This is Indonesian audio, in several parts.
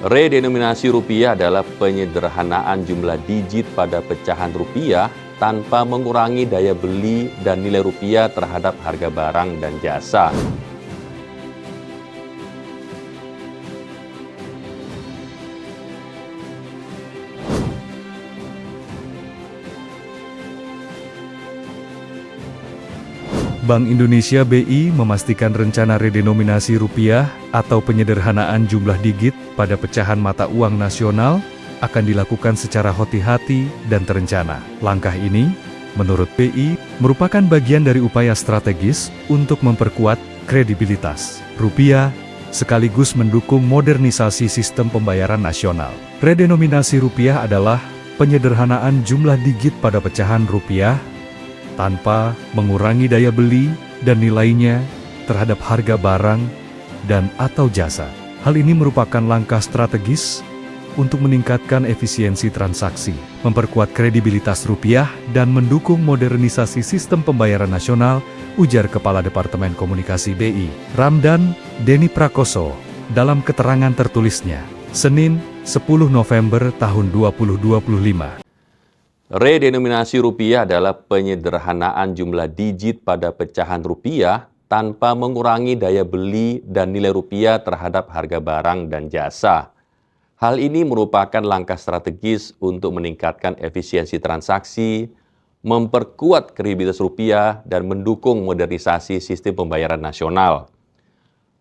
Redenominasi rupiah adalah penyederhanaan jumlah digit pada pecahan rupiah tanpa mengurangi daya beli dan nilai rupiah terhadap harga barang dan jasa. Bank Indonesia (BI) memastikan rencana redenominasi rupiah atau penyederhanaan jumlah digit pada pecahan mata uang nasional akan dilakukan secara hati-hati dan terencana. Langkah ini, menurut BI, merupakan bagian dari upaya strategis untuk memperkuat kredibilitas rupiah sekaligus mendukung modernisasi sistem pembayaran nasional. Redenominasi rupiah adalah penyederhanaan jumlah digit pada pecahan rupiah tanpa mengurangi daya beli dan nilainya terhadap harga barang dan atau jasa. Hal ini merupakan langkah strategis untuk meningkatkan efisiensi transaksi, memperkuat kredibilitas rupiah, dan mendukung modernisasi sistem pembayaran nasional, ujar Kepala Departemen Komunikasi BI, Ramdan Denny Prakoso, dalam keterangan tertulisnya, Senin, 10 November tahun 2025. Redenominasi rupiah adalah penyederhanaan jumlah digit pada pecahan rupiah tanpa mengurangi daya beli dan nilai rupiah terhadap harga barang dan jasa. Hal ini merupakan langkah strategis untuk meningkatkan efisiensi transaksi, memperkuat kredibilitas rupiah, dan mendukung modernisasi sistem pembayaran nasional.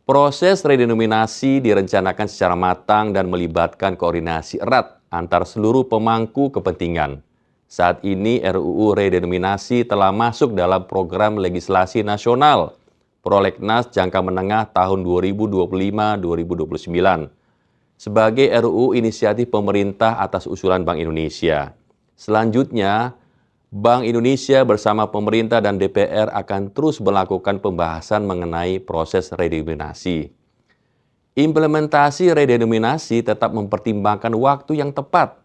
Proses redenominasi direncanakan secara matang dan melibatkan koordinasi erat antar seluruh pemangku kepentingan. Saat ini RUU Redenominasi telah masuk dalam program legislasi nasional Prolegnas Jangka Menengah tahun 2025-2029 sebagai RUU inisiatif pemerintah atas usulan Bank Indonesia. Selanjutnya, Bank Indonesia bersama pemerintah dan DPR akan terus melakukan pembahasan mengenai proses redenominasi. Implementasi redenominasi tetap mempertimbangkan waktu yang tepat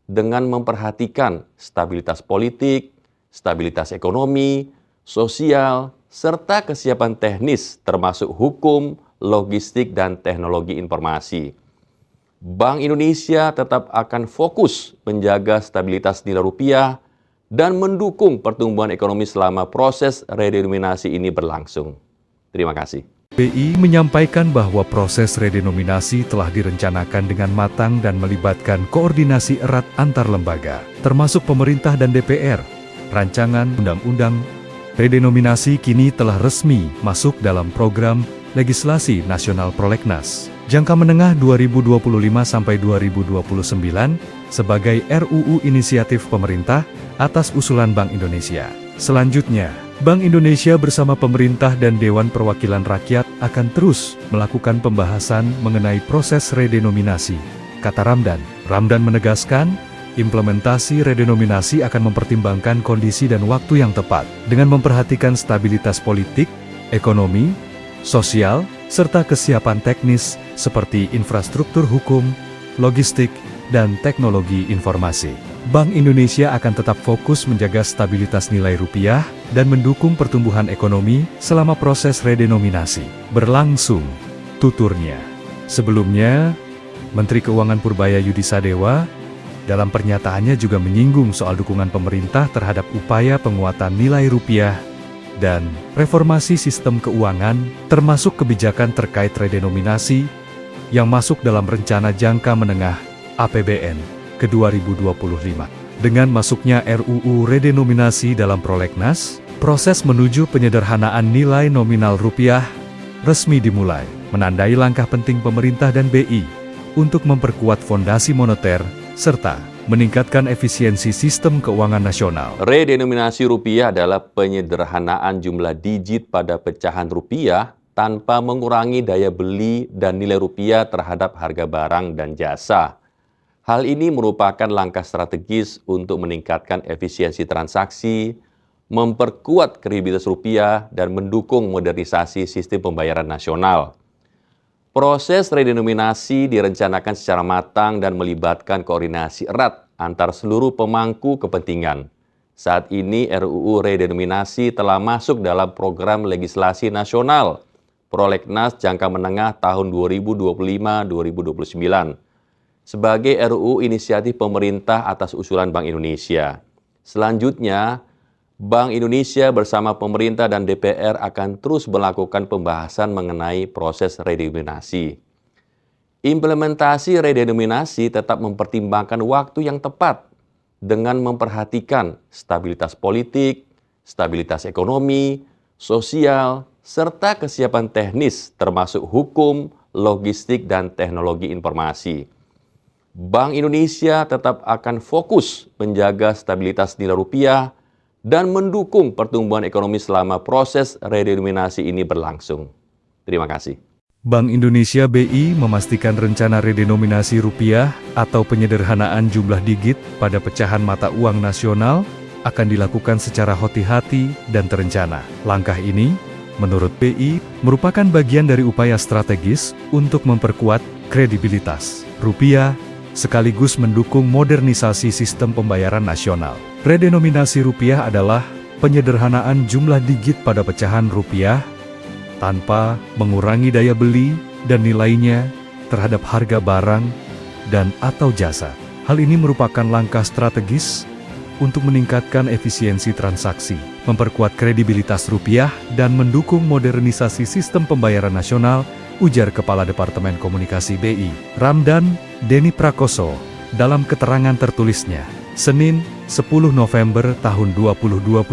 dengan memperhatikan stabilitas politik, stabilitas ekonomi, sosial, serta kesiapan teknis termasuk hukum, logistik, dan teknologi informasi. Bank Indonesia tetap akan fokus menjaga stabilitas nilai rupiah dan mendukung pertumbuhan ekonomi selama proses redenominasi ini berlangsung. Terima kasih. BI menyampaikan bahwa proses redenominasi telah direncanakan dengan matang dan melibatkan koordinasi erat antar lembaga, termasuk pemerintah dan DPR. Rancangan Undang-Undang Redenominasi kini telah resmi masuk dalam program legislasi nasional Prolegnas Jangka Menengah 2025-2029 sebagai RUU inisiatif pemerintah atas usulan Bank Indonesia. Selanjutnya, Bank Indonesia bersama pemerintah dan Dewan Perwakilan Rakyat akan terus melakukan pembahasan mengenai proses redenominasi, kata Ramdan. Ramdan menegaskan, implementasi redenominasi akan mempertimbangkan kondisi dan waktu yang tepat, dengan memperhatikan stabilitas politik, ekonomi, sosial, serta kesiapan teknis seperti infrastruktur hukum, logistik, dan teknologi informasi. Bank Indonesia akan tetap fokus menjaga stabilitas nilai rupiah dan mendukung pertumbuhan ekonomi selama proses redenominasi berlangsung, tuturnya. Sebelumnya, Menteri Keuangan Purbaya Yudisadewa dalam pernyataannya juga menyinggung soal dukungan pemerintah terhadap upaya penguatan nilai rupiah dan reformasi sistem keuangan, termasuk kebijakan terkait redenominasi yang masuk dalam rencana jangka menengah APBN ke 2025. Dengan masuknya RUU redenominasi dalam Prolegnas, proses menuju penyederhanaan nilai nominal rupiah resmi dimulai, menandai langkah penting pemerintah dan BI untuk memperkuat fondasi moneter serta meningkatkan efisiensi sistem keuangan nasional. Redenominasi rupiah adalah penyederhanaan jumlah digit pada pecahan rupiah tanpa mengurangi daya beli dan nilai rupiah terhadap harga barang dan jasa. Hal ini merupakan langkah strategis untuk meningkatkan efisiensi transaksi, memperkuat kredibilitas rupiah, dan mendukung modernisasi sistem pembayaran nasional. Proses redenominasi direncanakan secara matang dan melibatkan koordinasi erat antar seluruh pemangku kepentingan. Saat ini RUU redenominasi telah masuk dalam program legislasi nasional Prolegnas Jangka Menengah tahun 2025-2029 sebagai RUU inisiatif pemerintah atas usulan Bank Indonesia. Selanjutnya, Bank Indonesia bersama pemerintah dan DPR akan terus melakukan pembahasan mengenai proses redenominasi. Implementasi redenominasi tetap mempertimbangkan waktu yang tepat dengan memperhatikan stabilitas politik, stabilitas ekonomi, sosial, serta kesiapan teknis termasuk hukum, logistik, dan teknologi informasi. Bank Indonesia tetap akan fokus menjaga stabilitas nilai rupiah dan mendukung pertumbuhan ekonomi selama proses redenominasi ini berlangsung. Terima kasih. Bank Indonesia BI memastikan rencana redenominasi rupiah atau penyederhanaan jumlah digit pada pecahan mata uang nasional akan dilakukan secara hati-hati dan terencana. Langkah ini, menurut BI, merupakan bagian dari upaya strategis untuk memperkuat kredibilitas rupiah sekaligus mendukung modernisasi sistem pembayaran nasional. Redenominasi rupiah adalah penyederhanaan jumlah digit pada pecahan rupiah tanpa mengurangi daya beli dan nilainya terhadap harga barang dan atau jasa. Hal ini merupakan langkah strategis untuk meningkatkan efisiensi transaksi, memperkuat kredibilitas rupiah, dan mendukung modernisasi sistem pembayaran nasional, ujar Kepala Departemen Komunikasi BI, Ramdan Denny Prakoso, dalam keterangan tertulisnya, Senin, 10 November tahun 2025.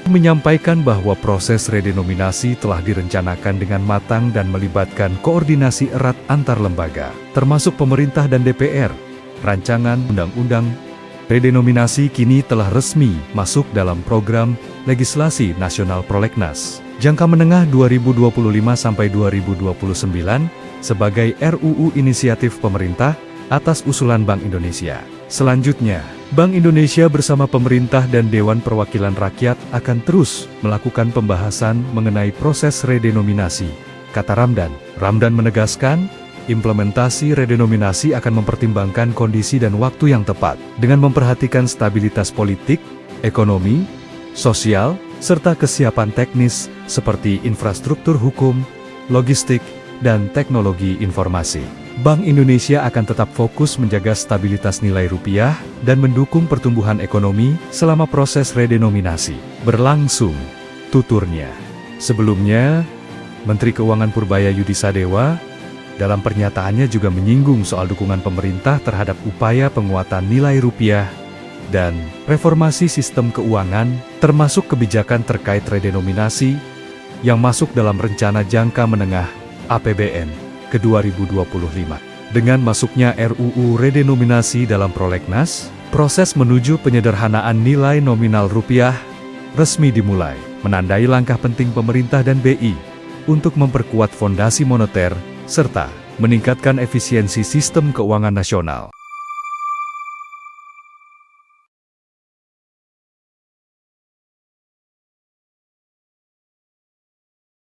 Menyampaikan bahwa proses redenominasi telah direncanakan dengan matang dan melibatkan koordinasi erat antar lembaga, termasuk pemerintah dan DPR. Rancangan Undang-Undang redenominasi kini telah resmi masuk dalam program legislasi nasional Prolegnas jangka menengah 2025-2029 sebagai RUU inisiatif pemerintah atas usulan Bank Indonesia. Selanjutnya, Bank Indonesia bersama pemerintah dan Dewan Perwakilan Rakyat akan terus melakukan pembahasan mengenai proses redenominasi, kata Ramdan. Ramdan menegaskan, implementasi redenominasi akan mempertimbangkan kondisi dan waktu yang tepat, dengan memperhatikan stabilitas politik, ekonomi, sosial, serta kesiapan teknis seperti infrastruktur hukum, logistik, dan teknologi informasi. Bank Indonesia akan tetap fokus menjaga stabilitas nilai rupiah dan mendukung pertumbuhan ekonomi selama proses redenominasi berlangsung, tuturnya. Sebelumnya, Menteri Keuangan Purbaya Yudisadewa dalam pernyataannya juga menyinggung soal dukungan pemerintah terhadap upaya penguatan nilai rupiah dan reformasi sistem keuangan, termasuk kebijakan terkait redenominasi yang masuk dalam rencana jangka menengah APBN ke 2025. Dengan masuknya RUU redenominasi dalam Prolegnas, proses menuju penyederhanaan nilai nominal rupiah resmi dimulai, menandai langkah penting pemerintah dan BI untuk memperkuat fondasi moneter serta meningkatkan efisiensi sistem keuangan nasional.